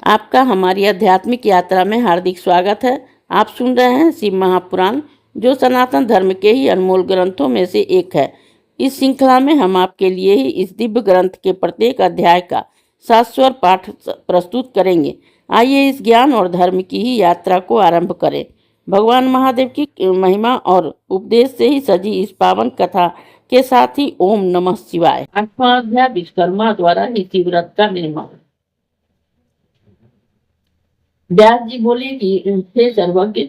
आपका हमारी आध्यात्मिक यात्रा में हार्दिक स्वागत है। आप सुन रहे हैं शिव महापुराण, जो सनातन धर्म के ही अनमोल ग्रंथों में से एक है। इस श्रृंखला में हम आपके लिए ही इस दिव्य ग्रंथ के प्रत्येक अध्याय का शाश्वत पाठ प्रस्तुत करेंगे। आइए इस ज्ञान और धर्म की ही यात्रा को आरंभ करें। भगवान महादेव की महिमा और उपदेश से ही सजी इस पावन कथा के साथ ही ओम नमः शिवाय। 8वां अध्याय विश्वकर्मा द्वारा ही शिवव्रत का निर्माण। व्यास जी बोले कि हे सर्वज्ञ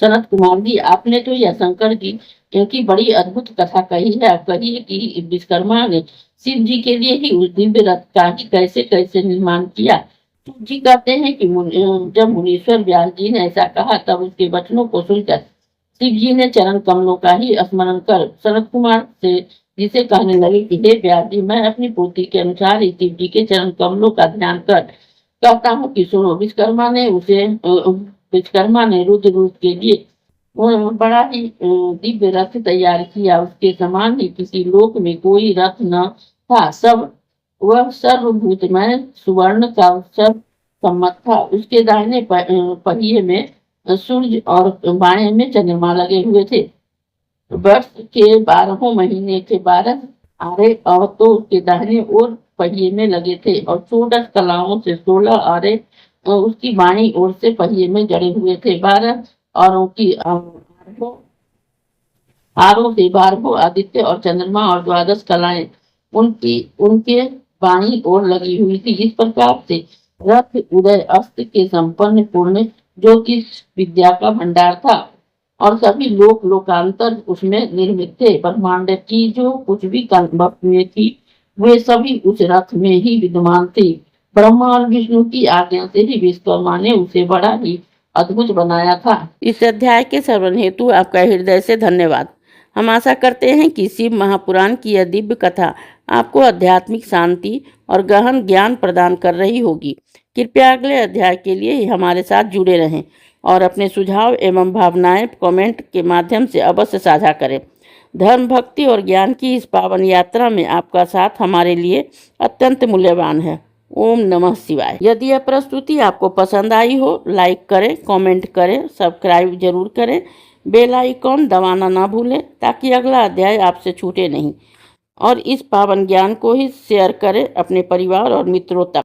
सनत कुमार जी, आपने तो यह शंकर जी की बड़ी अद्भुत कथा कही है। कहिए कि विश्वकर्मा ने शिव जी के लिए ही उस दिव्य रथ का ही कैसे कैसे निर्माण किया। शिव जी कहते हैं कि जब मुनीश्वर व्यास जी ने ऐसा कहा, तब उसके वचनों को सुनकर शिव जी ने चरण कमलों का ही स्मरण कर सनत कुमार से जिसे कहने लगे कि हे व्यास जी, मैं अपनी पूर्ति के अनुसार ही शिव जी के चरण कमलों का ध्यान कर कहता हूँ कि सुनो। विश्वकर्मा ने रुद्र रूप के लिए बड़ा ही दिव्य रथ तैयार किया। उसके समान ही किसी लोक में कोई रथ न था। वह सर्वभूतमय सुवर्ण का सर्व सम्मत था। उसके दाहिने पहिए में सूर्य और बाएं में चंद्रमा लगे हुए थे। वर्ष के 12 महीने के 12 आरे और तो उसके दाहिने ओर पहिए में लगे थे, और 14 कलाओं से 16 आरे उसकी बाईं ओर से पहिए में जड़े हुए थे। 12 औरों की आरों से 12 आदित्य और चंद्रमा और 12 कलाएं उनके बाईं ओर लगी हुई थी। इस प्रकार से रथ उदय अस्त के संपन्न पूर्ण जो कि विद्या का भंडार था, और सभी लोकांतर उसमें निर्मित थे। ब्रह्मांड की जो कुछ भी वस्तुएं थी, वे सभी उस रथ में ही विद्यमान थे। ब्रह्मा और विष्णु की आज्ञा से ही विश्वकर्मा ने उसे बड़ा ही अद्भुत बनाया था। इस अध्याय के श्रवण हेतु आपका हृदय से धन्यवाद। हम आशा करते हैं कि शिव महापुराण की यह दिव्य कथा आपको आध्यात्मिक शांति और गहन ज्ञान प्रदान कर रही होगी। कृपया अगले अध्याय के लिए हमारे साथ जुड़े रहें और अपने सुझाव एवं भावनाएं कमेंट के माध्यम से अवश्य साझा करें। धर्म, भक्ति और ज्ञान की इस पावन यात्रा में आपका साथ हमारे लिए अत्यंत मूल्यवान है। ओम नमः शिवाय। यदि यह प्रस्तुति आपको पसंद आई हो, लाइक करें, कमेंट करें, सब्सक्राइब जरूर करें, बेल आइकॉन दबाना ना भूलें, ताकि अगला अध्याय आपसे छूटे नहीं। और इस पावन ज्ञान को ही शेयर करें अपने परिवार और मित्रों तक।